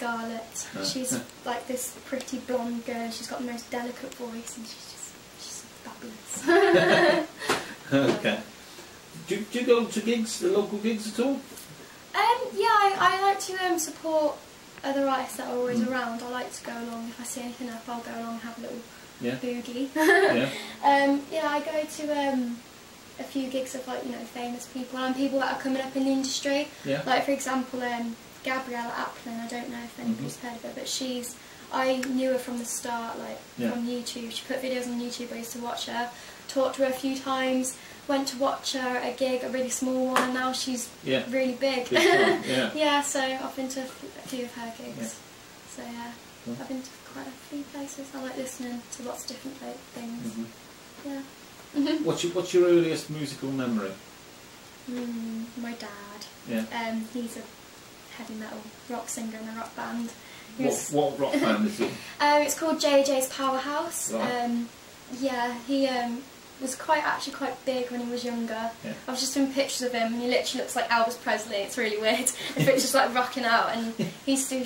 Scarlett. She's like this pretty blonde girl. She's got the most delicate voice, and she's fabulous. Okay. Do you go to gigs, the local gigs at all? Yeah, I like to support other artists that are always around. I like to go along. If I see anything up, I'll go along and have a little boogie. Yeah, I go to a few gigs of, like, you know, famous people and people that are coming up in the industry. Yeah. Like, for example, Gabriella Applin. I don't know if anybody's heard of her, but I knew her from the start, like from YouTube. She put videos on YouTube. I used to watch her, talked to her a few times. Went to watch her at a gig, a really small one, and now she's really big. Yeah, so I've been to a few of her gigs. Yeah. So yeah, I've been to quite a few places. I like listening to lots of different things. Yeah. What's your earliest musical memory? My dad. Yeah. He's a heavy metal rock singer in a rock band. What rock band is it? It's called JJ's Powerhouse. Right. Yeah, he was actually quite big when he was younger. Yeah. I've just seen pictures of him and he literally looks like Elvis Presley. It's really weird. The picture's like rocking out, and he used to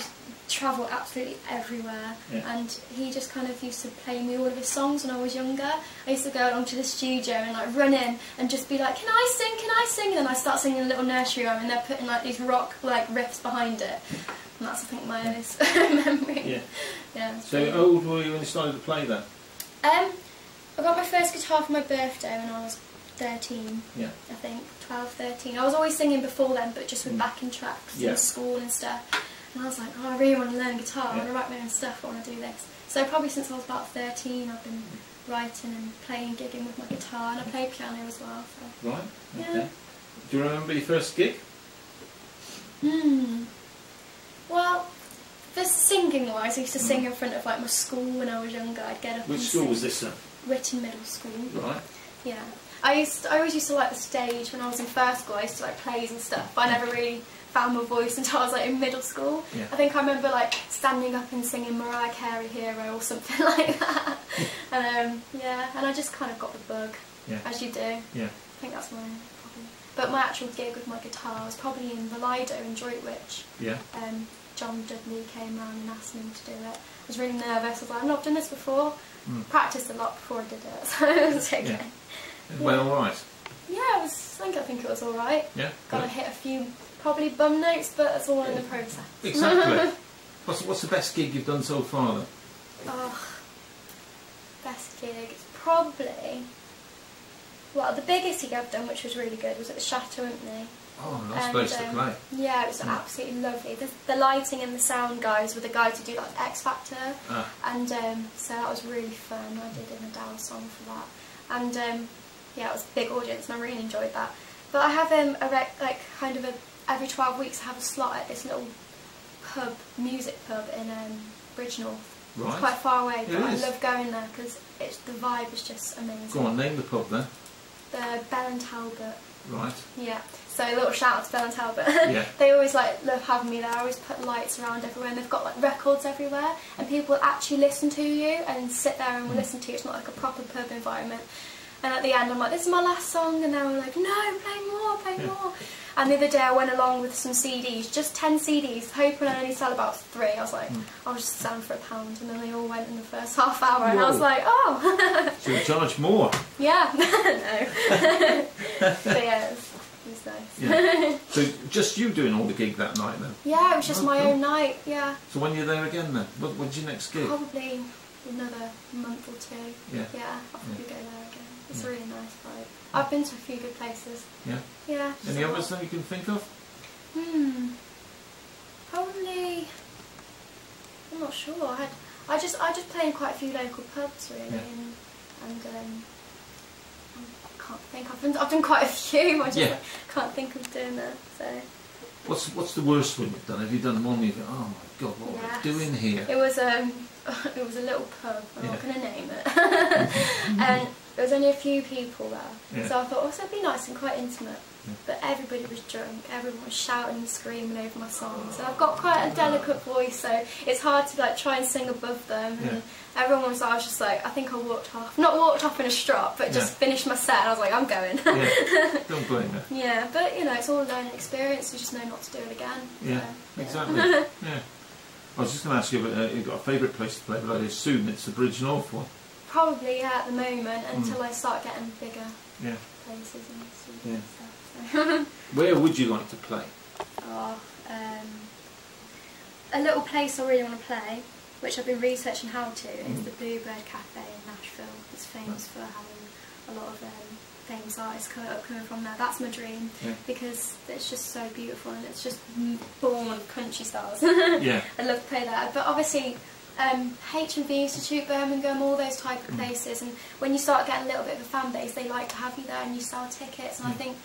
travel absolutely everywhere, and he just kind of used to play me all of his songs when I was younger. I used to go along to the studio and like run in and just be like, can I sing? And then I start singing a little nursery rhyme and they're putting like these rock like riffs behind it. And that's, I think, my earliest memory. Yeah. So how old were you when you started to play that? I got my first guitar for my birthday when I was 13, I think, 12, 13. I was always singing before then, but just with backing tracks in school and stuff. And I was like, oh, I really want to learn guitar, I want to write my own stuff, I want to do this. So probably since I was about 13, I've been writing and playing, gigging with my guitar, and I play piano as well. So. Right, okay. Do you remember your first gig? Well, for singing wise, I used to sing in front of like my school when I was younger. I'd get up. Which school was this then? Witten Middle School. Right. Yeah. I always used to like the stage when I was in first school. I used to like plays and stuff, but I never really found my voice until I was like in middle school. Yeah. I think I remember like standing up and singing Mariah Carey Hero or something like that. And and I just kind of got the bug, as you do. Yeah. I think that's my problem. But my actual gig with my guitar was probably in the Lido in Droitwich. Yeah. John Dudley came round and asked me to do it. I was really nervous. I was like, I've not done this before. Practiced a lot before I did it, so it was okay. Yeah. Well, alright. Yeah, I think it was alright. Yeah. Got to hit a few probably bum notes, but that's all in the process. Exactly. What's the best gig you've done so far then? Oh, best gig. It's probably, well, the biggest gig I've done, which was really good, was at the Chateau Impney. Oh, nice place to play. Yeah, it was absolutely lovely. The lighting and the sound guys were the guys who do like X Factor, and so that was really fun. I did an Adele song for that, and yeah, it was a big audience, and I really enjoyed that. But I have every 12 weeks I have a slot at this little pub, music pub in Bridgnorth. Right. It's quite far away, but I love going there because the vibe is just amazing. Go on, name the pub then. The Bell and Talbot. Right. Yeah. So a little shout out to Bell and Talbot. Yeah. They always love having me there. I always put lights around everywhere, and they've got like records everywhere, and people will actually listen to you and sit there and will listen to you. It's not like a proper pub environment. And at the end I'm like, this is my last song, and they were like, no, play more. And the other day I went along with some CDs, just 10 CDs, hoping I'd only sell about 3. I was like, I'll just sell them for £1, and then they all went in the first half hour, and I was like, oh. So you charge more? Yeah, no. But yeah, it was nice. Yeah. So just you doing all the gig that night then? Yeah, it was just my own night, yeah. So when you're there again then? When's your next gig? Probably another month or 2. Yeah. Yeah, I'll probably go there again. It's a really nice vibe. I've been to a few good places. Yeah? Yeah. Any others that you can think of? Probably, I'm not sure. I just play in quite a few local pubs really, and I can't think. I've done quite a few. I just can't think of doing that. So. What's the worst one you've done? Have you done one you go, oh my god, what am I doing here? It was a little pub. I'm not going to name it. And there was only a few people there, so I thought, oh, so it'd be nice and quite intimate. But everybody was drunk, everyone was shouting and screaming over my songs, and I've got quite a delicate voice, so it's hard to like try and sing above them. And everyone was, I was just like, I think I walked off, not walked off in a strop, but just finished my set, and I was like, I'm going. Don't blame me. Yeah, but you know, it's all a learning experience, you just know not to do it again. Yeah, exactly. Yeah. I was just going to ask you, you've got a favourite place to play, but I assume it's the Bridge North one. Probably, yeah, at the moment, until I start getting bigger places and stuff. So. Where would you like to play? Oh, a little place I really want to play, which I've been researching how to, is the Bluebird Cafe in Nashville. It's famous for having a lot of famous artists coming from there. That's my dream, because it's just so beautiful and it's just born of country stars. I'd love to play there. But obviously, H&V Institute, Birmingham, all those type of places, and when you start getting a little bit of a fan base, they like to have you there and you sell tickets, and I think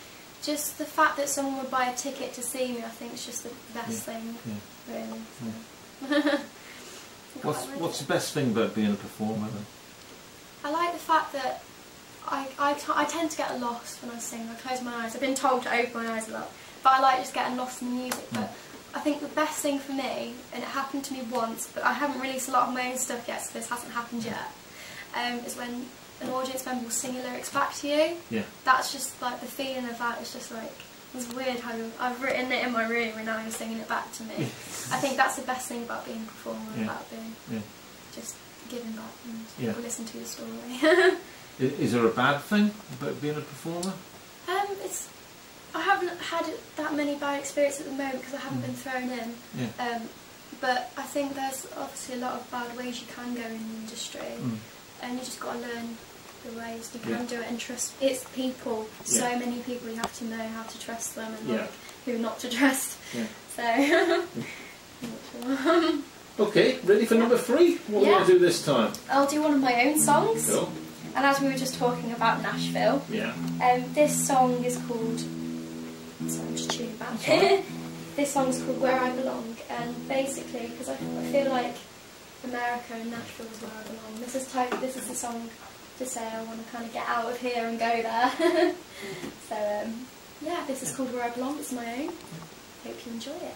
just the fact that someone would buy a ticket to see me, I think is just the best thing, really. So. What's the best thing about being a performer then? I like the fact that I tend to get lost when I sing. I close my eyes. I've been told to open my eyes a lot, but I like just getting lost in the music. But I think the best thing for me, and it happened to me once, but I haven't released a lot of my own stuff yet, so this hasn't happened yet, is when an audience member will sing your lyrics back to you. That's just like the feeling of that. It's just like, it's weird how I've written it in my room and now you're singing it back to me. I think that's the best thing about being a performer, about being just giving back and people listen to your story. Is there a bad thing about being a performer? I haven't had that many bad experiences at the moment because I haven't been thrown in. But I think there's obviously a lot of bad ways you can go in the industry, and you just got to learn the ways you can do it and trust. It's people, so many people, you have to know how to trust them and like who not to trust. So. Okay, ready for number 3? What will I do this time? I'll do one of my own songs. Cool. And as we were just talking about Nashville, this song is called. Sorry, I'm just tuning back. This song's called "Where I Belong," and basically, because I feel like America and Nashville is where I belong. This is the song to say I want to kind of get out of here and go there. So yeah, this is called "Where I Belong." It's my own. Hope you enjoy it.